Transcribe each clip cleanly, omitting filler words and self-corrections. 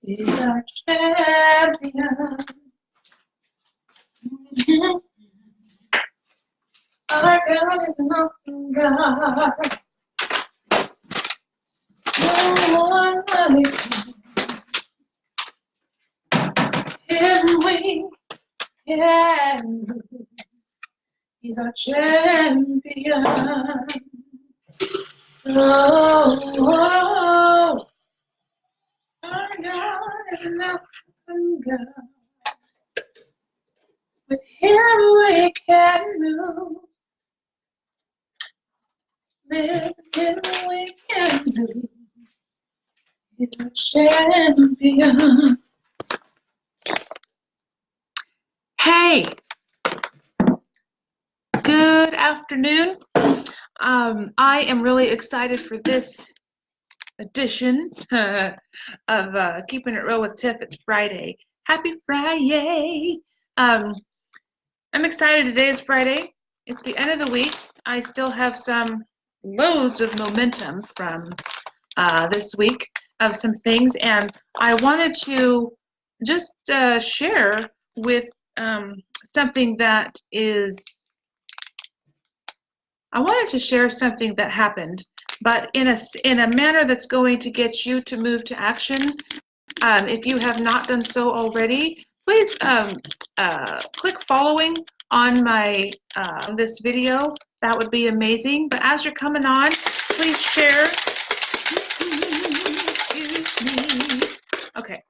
He's our champion. Our God is an awesome God. No one like him. We can. He's our champion. Oh, our God is an awesome God. With him we can move. With him we can do. He's a champion. Hey, good afternoon. I am really excited for this edition of Keeping It Real with Tiff. It's Friday. Happy Friday. I'm excited. Today is Friday. It's the end of the week. I still have loads of momentum from this week of some things, and I wanted to just share with something that happened, but in a manner that's going to get you to move to action. If you have not done so already, please click following on my this video. That would be amazing. But as you're coming on, please share. Excuse me. Okay.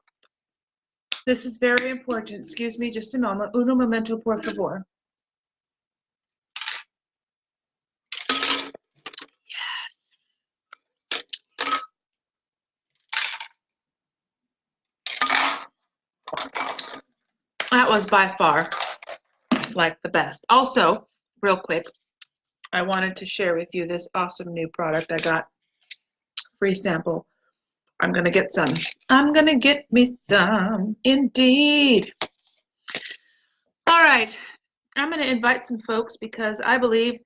This is very important. Excuse me just a moment. Uno momento, por favor. Yes. That was by far like the best. Also, real quick, I wanted to share with you this awesome new product I got. Free sample. I'm gonna get some. I'm gonna get me some, indeed. All right, I'm gonna invite some folks because I believe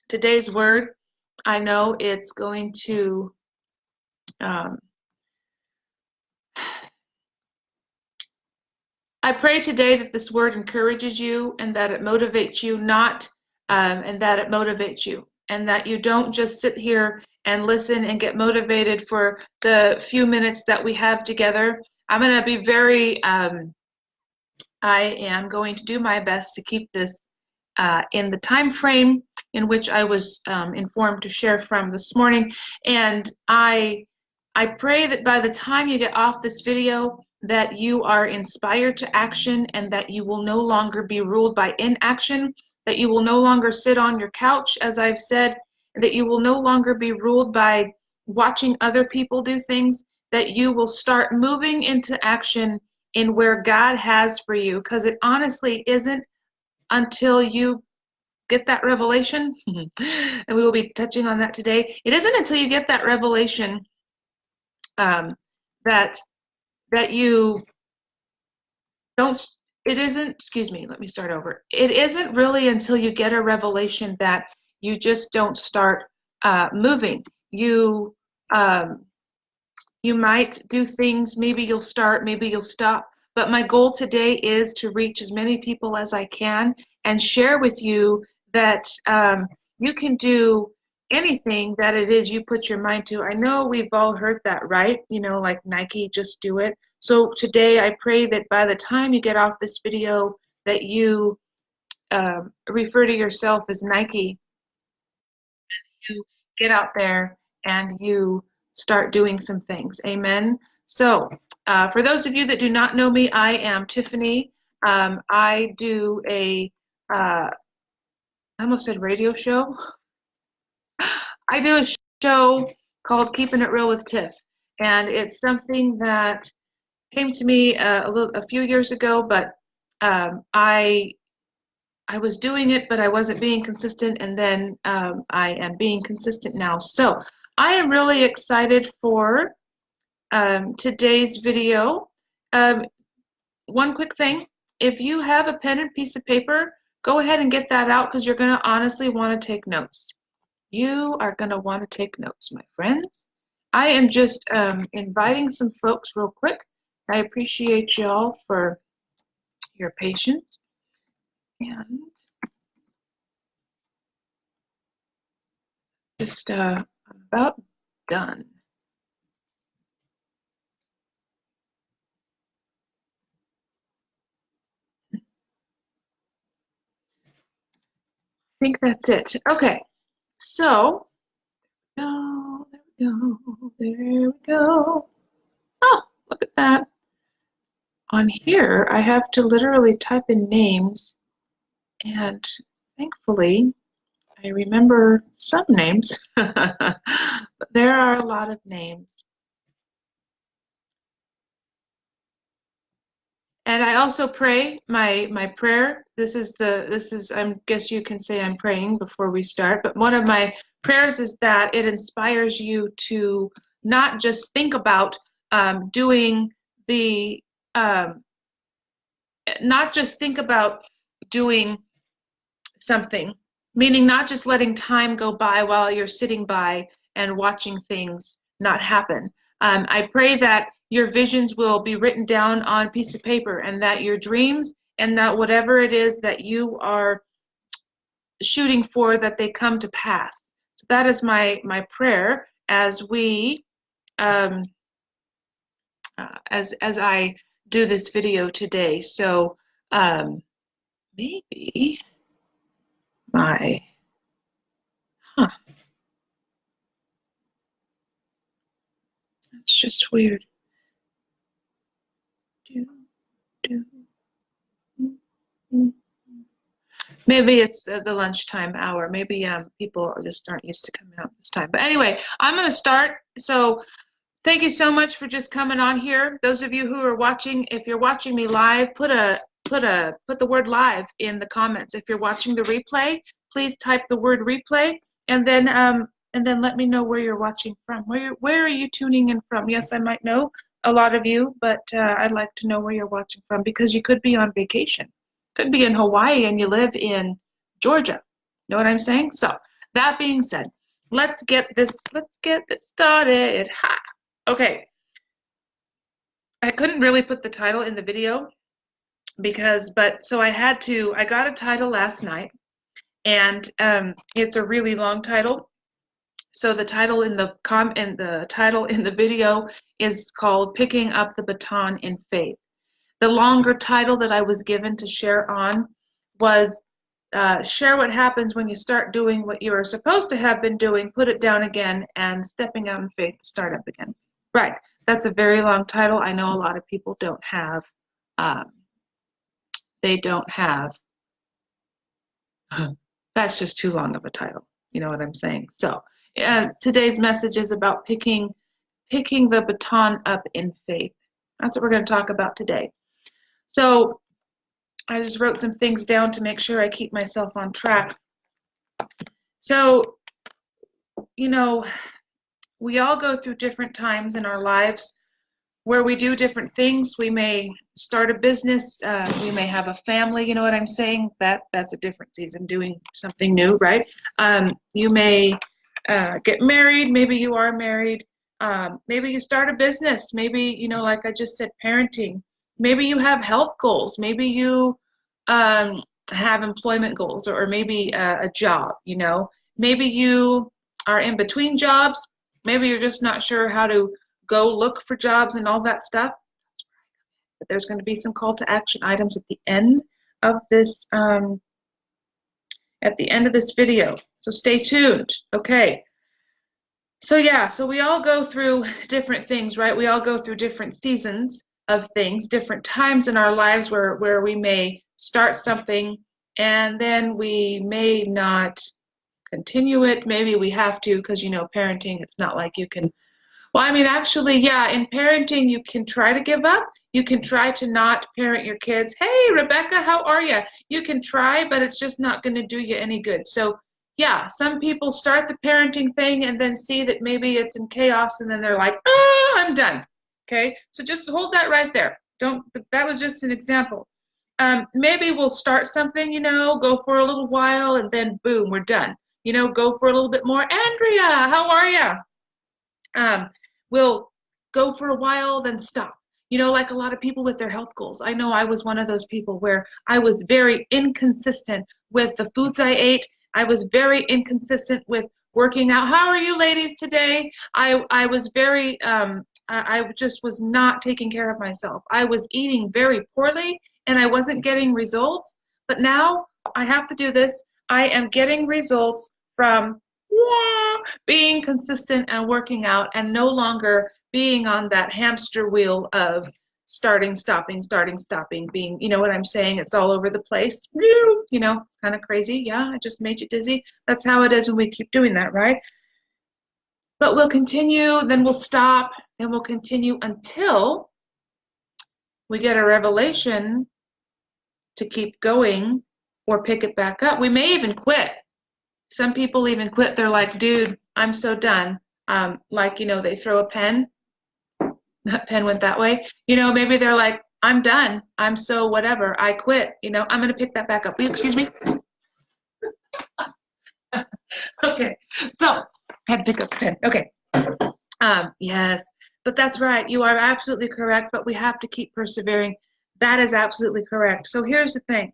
today's word, I know it's going to I pray today that this word encourages you and that it motivates you, and that you don't just sit here and listen and get motivated for the few minutes that we have together. I'm going to be I am going to do my best to keep this in the time frame in which I was informed to share from this morning. And I pray that by the time you get off this video, that you are inspired to action and that you will no longer be ruled by inaction, that you will no longer sit on your couch, as I've said, and that you will no longer be ruled by watching other people do things, that you will start moving into action in where God has for you, because it honestly isn't until you get that revelation, and we will be touching on that today. It isn't until you get that revelation that you don't, it isn't, excuse me, let me start over. It isn't really until you get a revelation that you just don't start moving. You might do things, maybe you'll start, maybe you'll stop. But my goal today is to reach as many people as I can and share with you that you can do anything that it is you put your mind to. I know we've all heard that, right? You know, like Nike, just do it. So today I pray that by the time you get off this video that you refer to yourself as Nike. You get out there and you start doing some things. Amen. So for those of you that do not know me, I am Tiffany. I do I almost said radio show. I do a show called Keeping It Real with Tiff, and it's something that came to me a few years ago, but I was doing it, but I wasn't being consistent, and then I am being consistent now. So I am really excited for today's video. One quick thing, if you have a pen and piece of paper, go ahead and get that out because you're going to honestly want to take notes. You are going to want to take notes, my friends. I am just inviting some folks real quick. I appreciate y'all for your patience. And just I'm about done. I think that's it. Okay, so oh, there we go. There we go. Oh, look at that. On here, I have to literally type in names, and thankfully, I remember some names, but there are a lot of names. And I also pray my prayer. This is I guess you can say I'm praying before we start, but one of my prayers is that it inspires you to not just think about doing the not just think about doing something, meaning not just letting time go by while you're sitting by and watching things not happen. I pray that your visions will be written down on a piece of paper, and that your dreams and that whatever it is that you are shooting for, that they come to pass. So that is my prayer as we as I do this video today. So maybe my huh, that's just weird. Do, do, Maybe it's the lunchtime hour. Maybe people just aren't used to coming out this time. But anyway, I'm going to start. So thank you so much for just coming on here. Those of you who are watching, if you're watching me live, put the word live in the comments. If you're watching the replay, please type the word replay, and then let me know where you're watching from. Where are you tuning in from? Yes, I might know a lot of you, but I'd like to know where you're watching from, because you could be on vacation. Could be in Hawaii and you live in Georgia. Know what I'm saying? So that being said, let's get it started. Ha! Okay. I couldn't really put the title in the video so I got a title last night, and it's a really long title. So the title in the video is called Picking Up the Baton in Faith. The longer title that I was given to share on was share what happens when you start doing what you are supposed to have been doing, put it down again, and stepping out in faith to start up again. Right. That's a very long title. I know a lot of people don't have, that's just too long of a title. You know what I'm saying? So today's message is about picking the baton up in faith. That's what we're going to talk about today. So I just wrote some things down to make sure I keep myself on track. So, we all go through different times in our lives where we do different things. We may start a business. We may have a family. You know what I'm saying? That's a different season, doing something new, right? You may get married. Maybe you are married. Maybe you start a business. Maybe, like I just said, parenting. Maybe you have health goals. Maybe you have employment goals, or maybe a job, Maybe you are in between jobs. Maybe you're just not sure how to go look for jobs and all that stuff. But there's going to be some call to action items at the end of this video. So stay tuned. Okay. So we all go through different things, right? We all go through different seasons of things, different times in our lives where we may start something and then we may not continue it. Maybe we have to, because parenting, it's not like you can. Well, I mean, actually, yeah, in parenting, you can try to give up. You can try to not parent your kids. Hey, Rebecca, how are you? You can try, but it's just not going to do you any good. So, yeah, some people start the parenting thing and then see that maybe it's in chaos, and then they're like, oh, I'm done. Okay, so just hold that right there. That was just an example. Maybe we'll start something, go for a little while, and then boom, we're done. Go for a little bit more. Andrea, how are you? Um, we'll go for a while, then stop. Like a lot of people with their health goals. I know I was one of those people where I was very inconsistent with the foods I ate. I was very inconsistent with working out. How are you ladies today? I was very, I just was not taking care of myself. I was eating very poorly and I wasn't getting results. But now I have to do this. I am getting results from being consistent and working out and no longer being on that hamster wheel of starting, stopping, being, you know what I'm saying? It's all over the place. It's kind of crazy. Yeah, I just made you dizzy. That's how it is when we keep doing that, right? But we'll continue, then we'll stop, then we'll continue until we get a revelation to keep going or pick it back up. We may even quit. Some people even quit. They're like, dude, I'm so done. They throw a pen. That pen went that way. Maybe they're like, I'm done. I'm so whatever. I quit. I'm going to pick that back up. Will you excuse me? Okay. So I had to pick up the pen. Okay. Yes. But that's right. You are absolutely correct. But we have to keep persevering. That is absolutely correct. So here's the thing.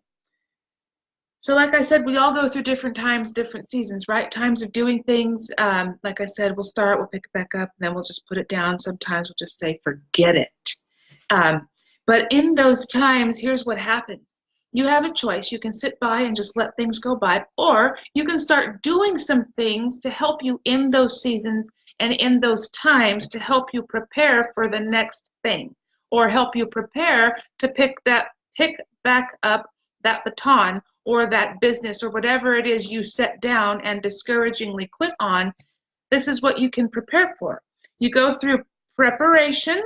So like I said, we all go through different times, different seasons, right? Times of doing things. Like I said, we'll start, we'll pick it back up, and then we'll just put it down. Sometimes we'll just say, forget it. Um, but in those times, here's what happens. You have a choice. You can sit by and just let things go by, or you can start doing some things to help you in those seasons and in those times to help you prepare for the next thing, or help you prepare to pick back up that baton or that business or whatever it is you set down and discouragingly quit on. This is what you can prepare for. You go through preparation,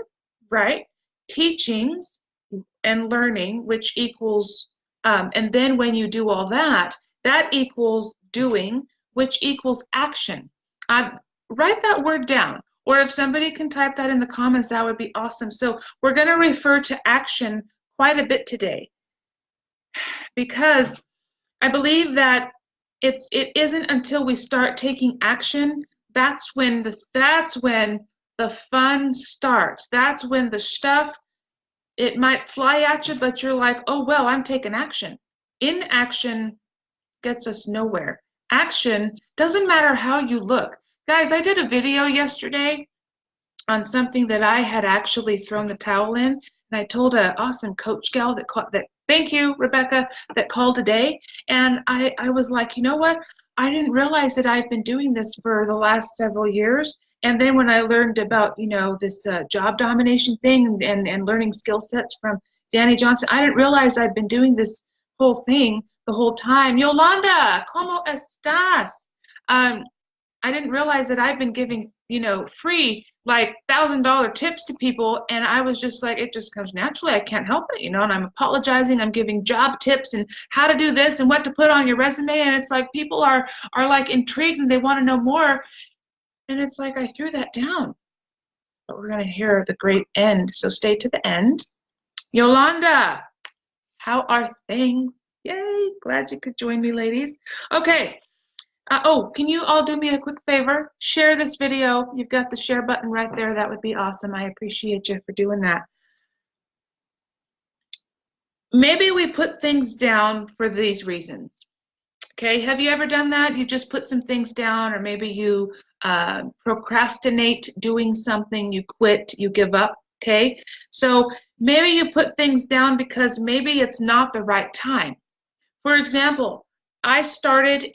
right? Teachings and learning, which equals, and then when you do all that, that equals doing, which equals action. Write that word down. Or if somebody can type that in the comments, that would be awesome. So we're going to refer to action quite a bit today because I believe that it isn't until we start taking action that's when the fun starts. That's when the stuff, it might fly at you, but you're like, oh well, I'm taking action. Inaction gets us nowhere. Action doesn't matter how you look. Guys, I did a video yesterday on something that I had actually thrown the towel in, and I told an awesome coach gal that thank you, Rebecca, that called today, and I was like, you know what? I didn't realize that I've been doing this for the last several years. And then when I learned about, this job domination thing and learning skill sets from Danny Johnson, I didn't realize I'd been doing this whole thing the whole time. Yolanda, ¿cómo estás? I didn't realize that I've been giving, free like $1,000 tips to people, and I was just like, it just comes naturally. I can't help it, and I'm apologizing. I'm giving job tips and how to do this and what to put on your resume, and it's like people are like intrigued and they want to know more, and it's like I threw that down. But we're gonna hear the great end, so stay to the end. Yolanda, how are things? Yay! Glad you could join me, ladies. Okay. Can you all do me a quick favor? Share this video. You've got the share button right there. That would be awesome. I appreciate you for doing that. Maybe we put things down for these reasons. Okay, have you ever done that? You just put some things down, or maybe you procrastinate doing something, you quit, you give up. Okay, so maybe you put things down because maybe it's not the right time. For example, I started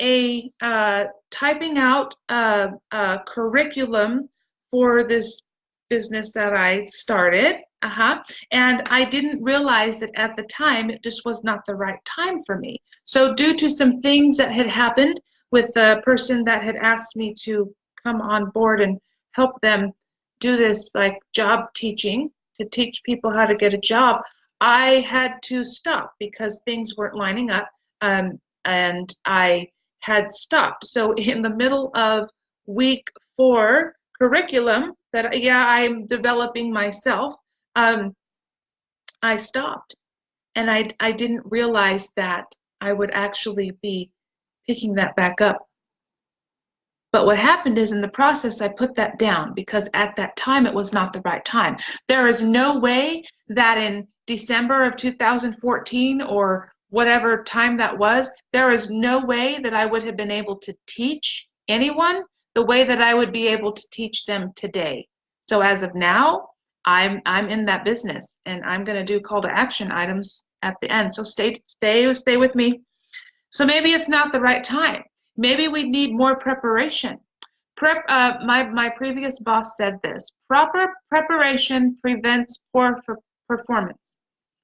typing out a curriculum for this business that I started, and I didn't realize that at the time it just was not the right time for me. So due to some things that had happened with the person that had asked me to come on board and help them do this like job teaching to teach people how to get a job, I had to stop because things weren't lining up. And I had stopped. So in the middle of week 4 curriculum that I'm developing myself, I stopped, and I didn't realize that I would actually be picking that back up. But what happened is in the process, I put that down because at that time, it was not the right time. There is no way that in December of 2014 or whatever time that was, there is no way that I would have been able to teach anyone the way that I would be able to teach them today. So as of now, I'm in that business, and I'm going to do call to action items at the end. So stay with me. So maybe it's not the right time. Maybe we need more preparation. My previous boss said this: proper preparation prevents poor performance.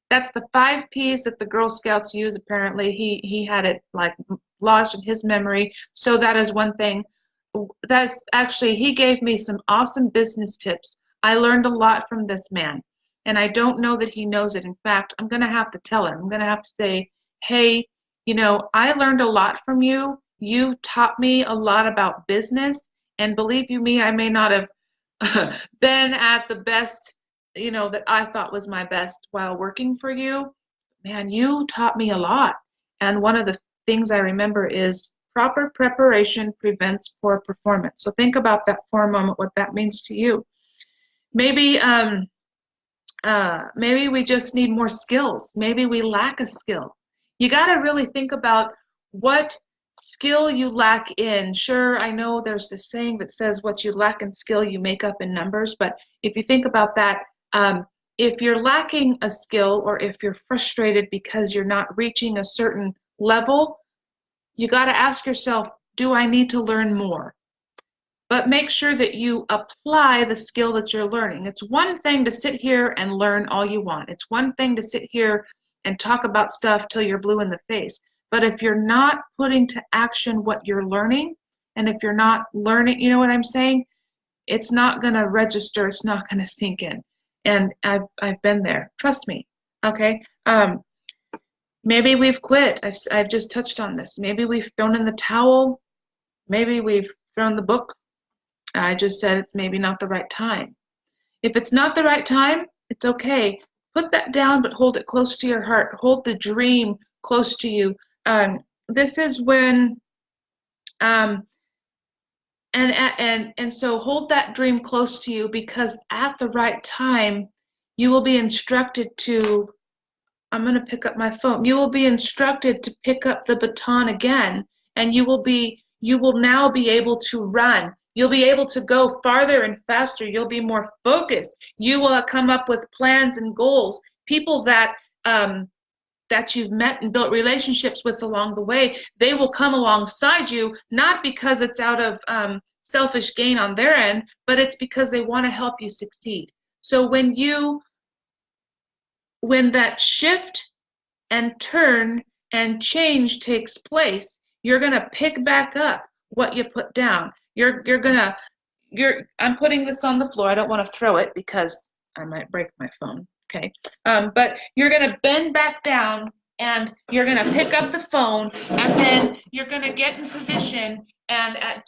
That's the 5 P's that the Girl Scouts use. Apparently, he had it like lodged in his memory. So that is one thing. That's actually, he gave me some awesome business tips. I learned a lot from this man, and I don't know that he knows it. In fact, I'm going to have to tell him. I'm going to have to say, hey, you know, I learned a lot from you. You taught me a lot about business, and believe you me, I may not have been at the best, you know, that I thought was my best while working for you. Man, you taught me a lot. And one of the things I remember is proper preparation prevents poor performance. So think about that for a moment, what that means to you. Maybe maybe we just need more skills. Maybe we lack a skill. You got to really think about what skill you lack in. Sure, I know there's this saying that says what you lack in skill you make up in numbers, but if you think about that, if you're lacking a skill, or if you're frustrated because you're not reaching a certain level, you got to ask yourself, do I need to learn more? But make sure that you apply the skill that you're learning. It's one thing to sit here and learn all you want. It's one thing to sit here and talk about stuff till you're blue in the face. But if you're not putting to action what you're learning, and if you're not learning, you know what I'm saying? It's not going to register. It's not going to sink in. And I've been there. Trust me. Okay. Maybe we've quit. I've just touched on this. Maybe we've thrown in the towel. Maybe we've thrown the book. I just said it's maybe not the right time. If it's not the right time, it's okay. Put that down, but hold it close to your heart. Hold the dream close to you. This is when, and so hold that dream close to you, because at the right time, you will be instructed to, I'm going to pick up my phone. You will be instructed to pick up the baton again, and you will now be able to run. You'll be able to go farther and faster. You'll be more focused. You will come up with plans and goals. People that you've met and built relationships with along the way, they will come alongside you, not because it's out of selfish gain on their end, but it's because they want to help you succeed. So when that shift and turn and change takes place, you're going to pick back up what you put down. I'm putting this on the floor. I don't want to throw it because I might break my phone. Okay. But you're going to bend back down, and you're going to pick up the phone, and then you're going to get in position, and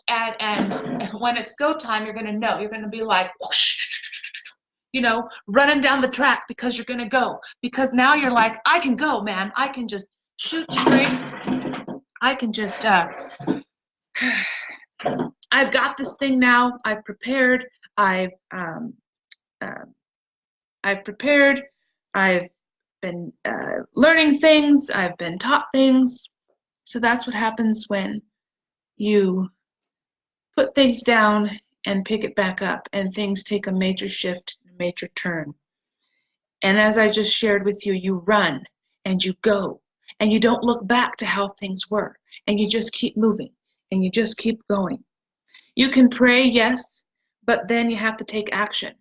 when it's go time, you're going to know. You're going to be like, whoosh, you know, running down the track, because you're going to go. Because now you're like, I can go, man. I can just shoot straight. I can just, I've got this thing now. I've prepared. I've prepared. I've been learning things. I've been taught things. So that's what happens when you put things down and pick it back up, and things take a major shift, a major turn. And as I just shared with you, you run and you go, and you don't look back to how things were, and you just keep moving, and you just keep going. You can pray, yes, but then you have to take action.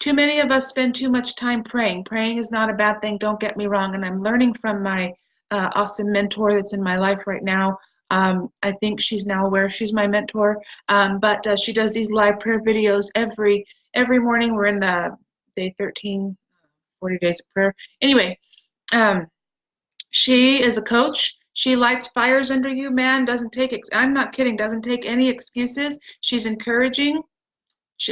Too many of us spend too much time praying. Praying is not a bad thing, don't get me wrong, and I'm learning from my awesome mentor that's in my life right now. I think she's now aware she's my mentor, but she does these live prayer videos every morning. We're in the day 13, 40 days of prayer. Anyway, she is a coach. She lights fires under you, man. I'm not kidding, doesn't take any excuses. She's encouraging.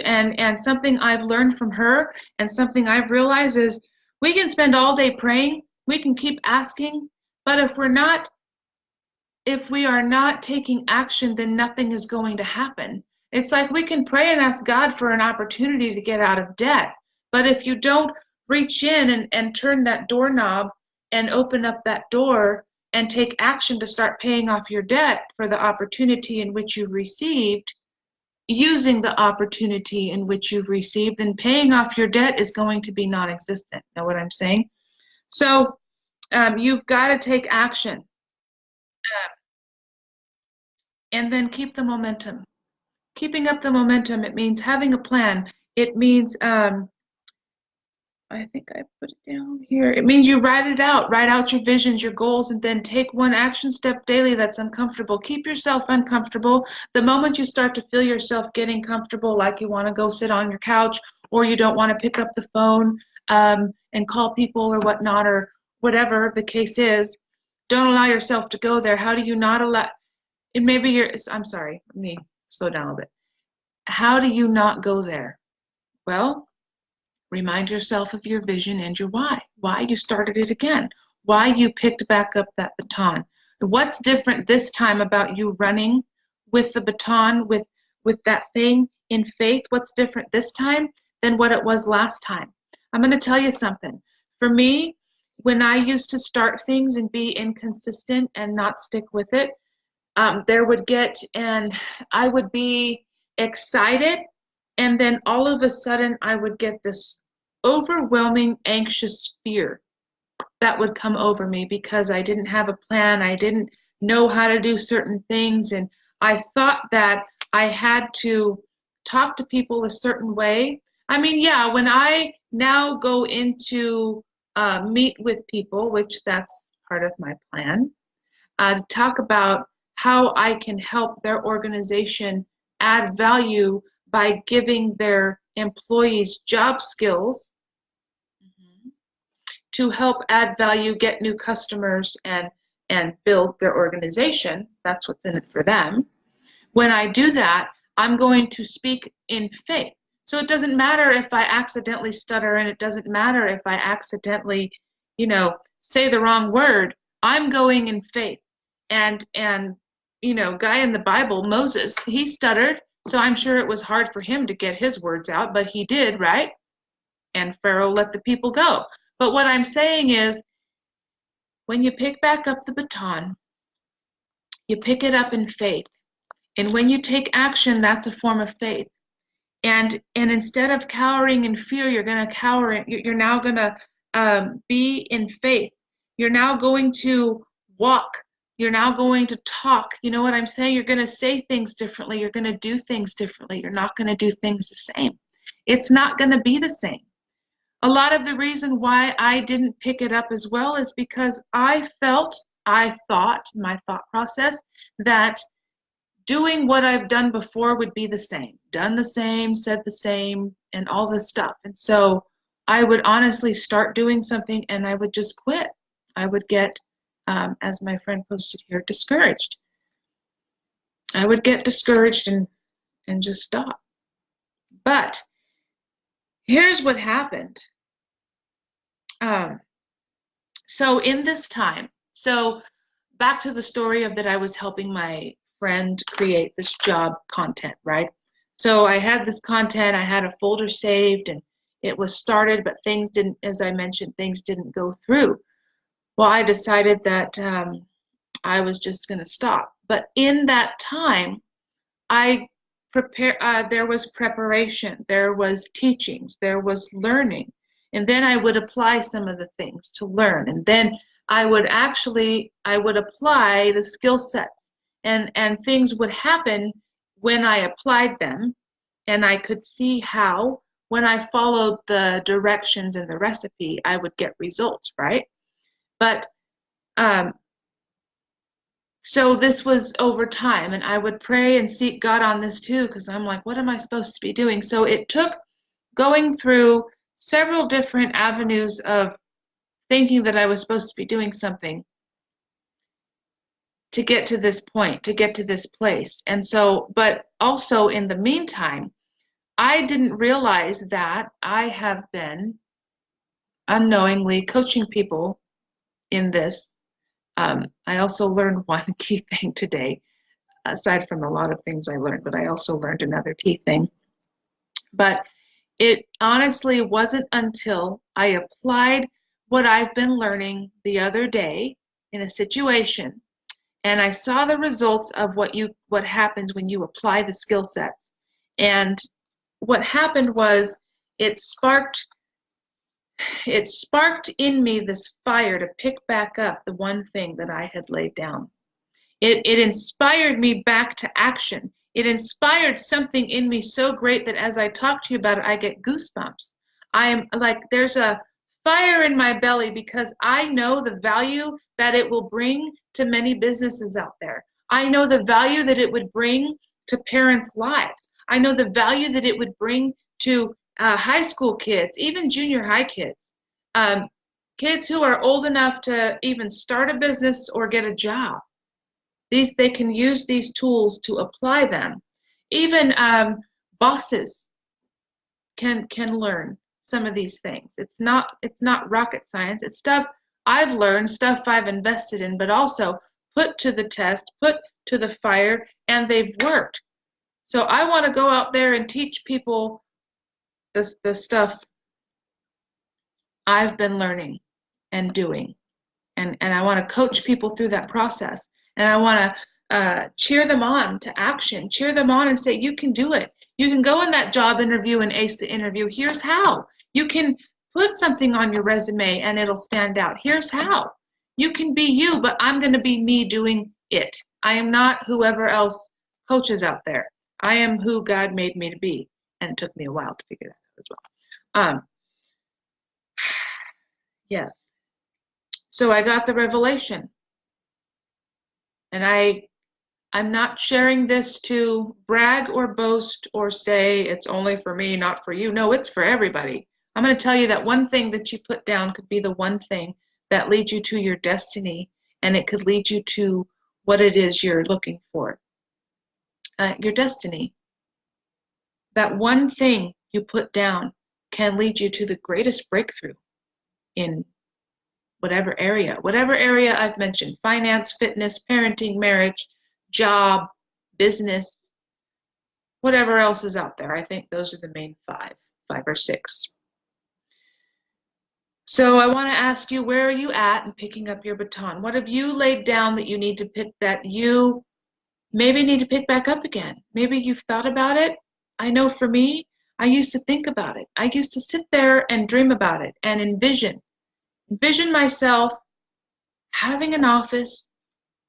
And something I've learned from her, and something I've realized, is we can spend all day praying. We can keep asking. But if we're not if we are not taking action, then nothing is going to happen. It's like we can pray and ask God for an opportunity to get out of debt. But if you don't reach in and turn that doorknob and open up that door and take action to start paying off your debt for the opportunity in which you've received, using the opportunity in which you've received, then paying off your debt is going to be non-existent. Know what I'm saying? So you've got to take action and then keep the momentum. Keeping up the momentum, it means having a plan. It means, I think I put it down here. It means you write out your visions, your goals, and then take one action step daily that's uncomfortable. Keep yourself uncomfortable. The moment you start to feel yourself getting comfortable, like you want to go sit on your couch or you don't want to pick up the phone and call people or whatnot, or whatever the case is, don't allow yourself to go there. How do you not allow, and maybe I'm sorry, let me slow down a little bit. How do you not go there? Well, remind yourself of your vision and your why you started it again, why you picked back up that baton. What's different this time about you running with the baton, with that thing in faith? What's different this time than what it was last time? I'm going to tell you something. For me, when I used to start things and be inconsistent and not stick with it, and I would be excited, and then all of a sudden I would get this overwhelming anxious fear that would come over me because I didn't have a plan. I didn't know how to do certain things, and I thought that I had to talk to people a certain way. I mean, yeah, when I now go into meet with people, which that's part of my plan, to talk about how I can help their organization add value by giving their employees job skills to help add value, get new customers, and build their organization. That's what's in it for them. When I do that, I'm going to speak in faith. So it doesn't matter if I accidentally stutter, and it doesn't matter if I accidentally, say the wrong word. I'm going in faith. And guy in the Bible, Moses, he stuttered, so I'm sure it was hard for him to get his words out, but he did, right? And Pharaoh let the people go. But what I'm saying is, when you pick back up the baton, you pick it up in faith. And when you take action, that's a form of faith. And instead of cowering in fear, you're going to cower. You're now going to be in faith. You're now going to walk. You're now going to talk. You know what I'm saying? You're going to say things differently. You're going to do things differently. You're not going to do things the same. It's not going to be the same. A lot of the reason why I didn't pick it up as well is because I thought, my thought process, that doing what I've done before would be the same. Done the same, said the same, and all this stuff. And so I would honestly start doing something and I would just quit. I would get, as my friend posted here, discouraged. I would get discouraged and just stop. But here's what happened. So in this time, so back to the story of that I was helping my friend create this job content, right? So I had this content, I had a folder saved, and it was started, but things didn't, as I mentioned, things didn't go through. Well, I decided that I was just going to stop. But in that time, there was preparation, there was teachings, there was learning. And then I would apply some of the things to learn. And then I would apply the skill sets, and things would happen when I applied them. And I could see how, when I followed the directions in the recipe, I would get results, right? But so this was over time, and I would pray and seek God on this too, because I'm like, what am I supposed to be doing? So it took going through several different avenues of thinking that I was supposed to be doing something to get to this point, to get to this place. And so, but also in the meantime, I didn't realize that I have been unknowingly coaching people in this I also learned one key thing today, aside from a lot of things I learned, but I also learned another key thing. But it honestly wasn't until I applied what I've been learning the other day in a situation, and I saw the results of what happens when you apply the skill sets. And what happened was it sparked it sparked in me this fire to pick back up the one thing that I had laid down. It inspired me back to action. It inspired something in me so great that as I talk to you about it, I get goosebumps. I am like, there's a fire in my belly because I know the value that it will bring to many businesses out there. I know the value that it would bring to parents' lives. I know the value that it would bring to high school kids, even junior high kids, um, kids who are old enough to even start a business or get a job. They can use these tools to apply them. Even bosses can learn some of these things. It's not rocket science. It's stuff I've learned, stuff I've invested in, but also put to the test, put to the fire, and they've worked. So I want to go out there and teach people the stuff I've been learning and doing. And I want to coach people through that process. And I want to cheer them on to action, cheer them on and say, you can do it. You can go in that job interview and ace the interview. Here's how. You can put something on your resume and it'll stand out. Here's how. You can be you, but I'm going to be me doing it. I am not whoever else coaches out there. I am who God made me to be. And it took me a while to figure that out as well. Yes. So I got the revelation. And I'm not sharing this to brag or boast or say it's only for me, not for you. No, it's for everybody. I'm going to tell you that one thing that you put down could be the one thing that leads you to your destiny, and it could lead you to what it is you're looking for. Your destiny. That one thing you put down can lead you to the greatest breakthrough in whatever area I've mentioned: finance, fitness, parenting, marriage, job, business, whatever else is out there. I think those are the main five or six. So I want to ask you, where are you at in picking up your baton? What have you laid down that you need to pick, that you maybe need to pick back up again? Maybe you've thought about it. I know for me, I used to think about it. I used to sit there and dream about it and envision myself having an office,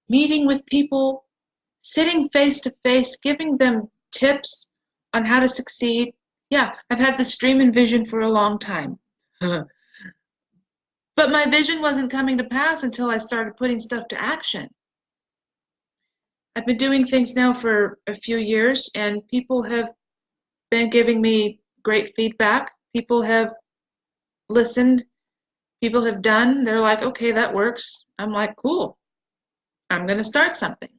meeting with people, sitting face to face, giving them tips on how to succeed. Yeah, I've had this dream and vision for a long time. But my vision wasn't coming to pass until I started putting stuff to action. I've been doing things now for a few years, and people have been giving me great feedback. People have listened. People have done. They're like, okay, that works. I'm like, cool. I'm going to start something.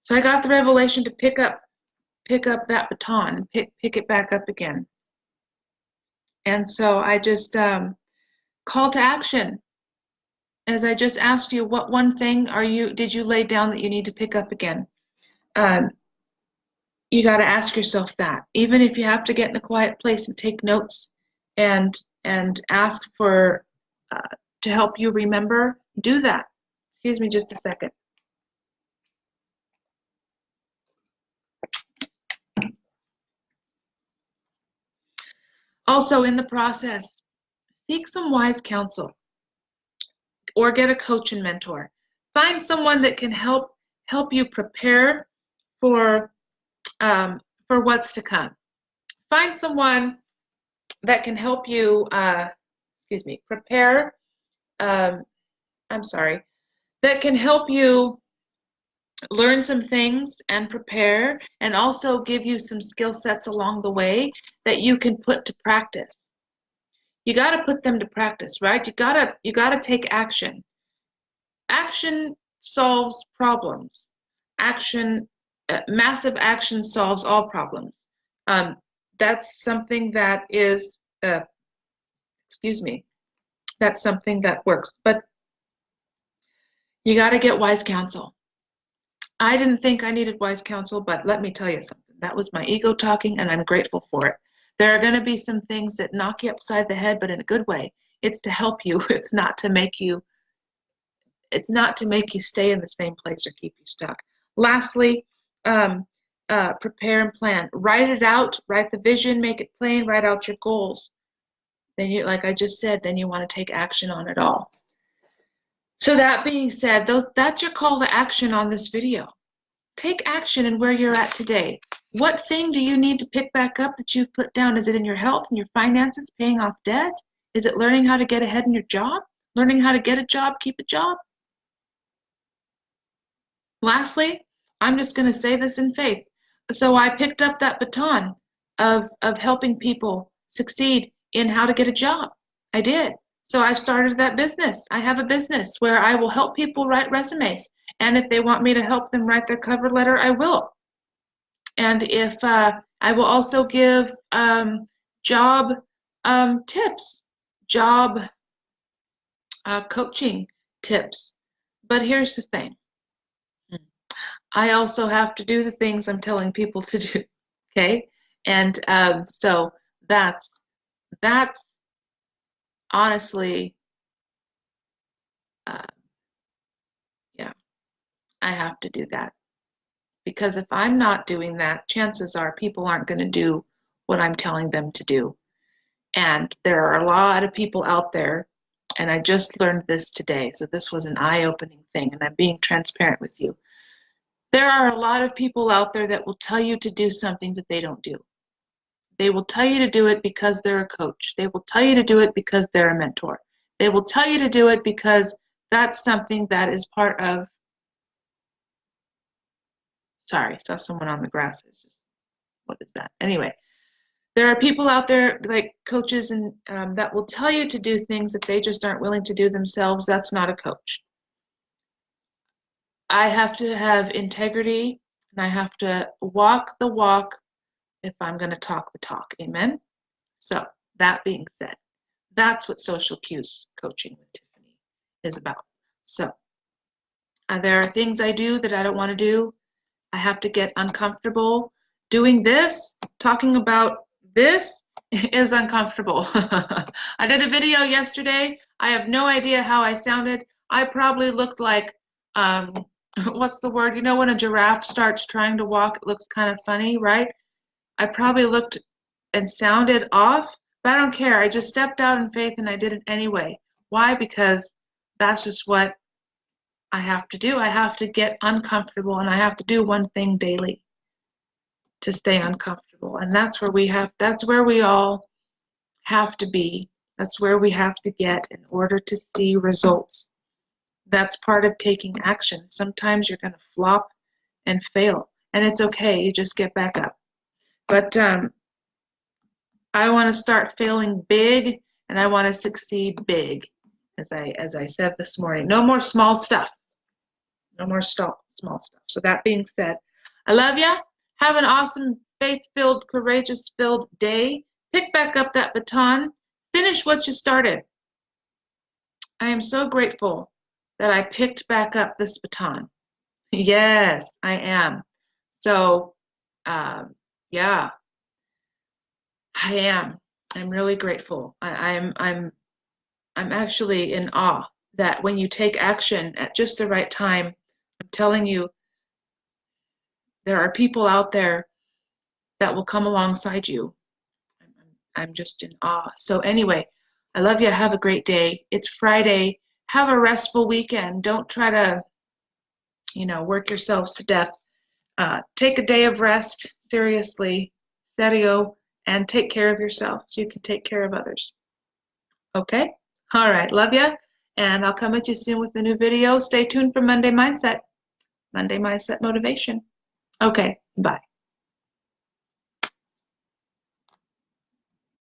So I got the revelation to pick up that baton, pick it back up again. And so I just call to action. As I just asked you, what one thing did you lay down that you need to pick up again? You got to ask yourself that. Even if you have to get in a quiet place and take notes and ask for to help you remember, do that. Excuse me just a second. Also, in the process, seek some wise counsel or get a coach and mentor. Find someone that can help you prepare for what's to come. Find someone that can help you, prepare. That can help you learn some things and prepare, and also give you some skill sets along the way that you can put to practice. You got to put them to practice, right? You got to take action. Action solves problems. Massive action solves all problems. That's something that is, that's something that works. But You got to get wise counsel. I didn't think I needed wise counsel, but let me tell you something. That was my ego talking, and I'm grateful for it. There are going to be some things that knock you upside the head, but in a good way. It's to help you. It's not to make you stay in the same place or keep you stuck. Lastly, prepare and plan. Write it out. Write the vision. Make it plain. Write out your goals. Then you, like I just said, then you want to take action on it all. So that being said, that's your call to action on this video. Take action in where you're at today. What thing do you need to pick back up that you've put down? Is it in your health and your finances, paying off debt? Is it learning how to get ahead in your job? Learning how to get a job, keep a job? Lastly, I'm just going to say this in faith. So I picked up that baton of helping people succeed in how to get a job. I did. So I've started that business. I have a business where I will help people write resumes. And if they want me to help them write their cover letter, I will. And if I will also give job tips, job coaching tips. But here's the thing. I also have to do the things I'm telling people to do, okay? And so that's honestly, yeah, I have to do that. Because if I'm not doing that, chances are people aren't going to do what I'm telling them to do. And there are a lot of people out there, and I just learned this today, so this was an eye-opening thing, and I'm being transparent with you. There are a lot of people out there that will tell you to do something that they don't do. They will tell you to do it because they're a coach. They will tell you to do it because they're a mentor. They will tell you to do it because that's something that is part of, sorry, saw someone on the grass. It's just, what is that? Anyway, there are people out there like coaches and that will tell you to do things that they just aren't willing to do themselves. That's not a coach. I have to have integrity and I have to walk the walk if I'm going to talk the talk. Amen? So that being said, that's what social cues coaching with Tiffany is about. So there are things I do that I don't want to do. I have to get uncomfortable. Doing this, talking about this is uncomfortable. I did a video yesterday. I have no idea how I sounded. I probably looked like, what's the word? You know when a giraffe starts trying to walk, it looks kind of funny, right? I probably looked and sounded off, but I don't care. I just stepped out in faith and I did it anyway. Why? Because that's just what I have to do. I have to get uncomfortable and I have to do one thing daily to stay uncomfortable. And that's where we all have to be. That's where we have to get in order to see results. That's part of taking action. Sometimes you're going to flop and fail, and it's okay. You just get back up. But I want to start failing big, and I want to succeed big, as I said this morning. No more small stuff. No more small stuff. So that being said, I love ya. Have an awesome, faith-filled, courageous-filled day. Pick back up that baton. Finish what you started. I am so grateful that I picked back up this baton. Yes, I am. So, yeah, I am. I'm really grateful. I'm actually in awe that when you take action at just the right time, I'm telling you, there are people out there that will come alongside you. I'm just in awe. So anyway, I love you. Have a great day. It's Friday. Have a restful weekend. Don't try to, work yourselves to death. Take a day of rest, seriously, serio, and take care of yourself so you can take care of others. Okay? All right. Love ya. And I'll come at you soon with a new video. Stay tuned for Monday Mindset. Monday Mindset Motivation. Okay. Bye.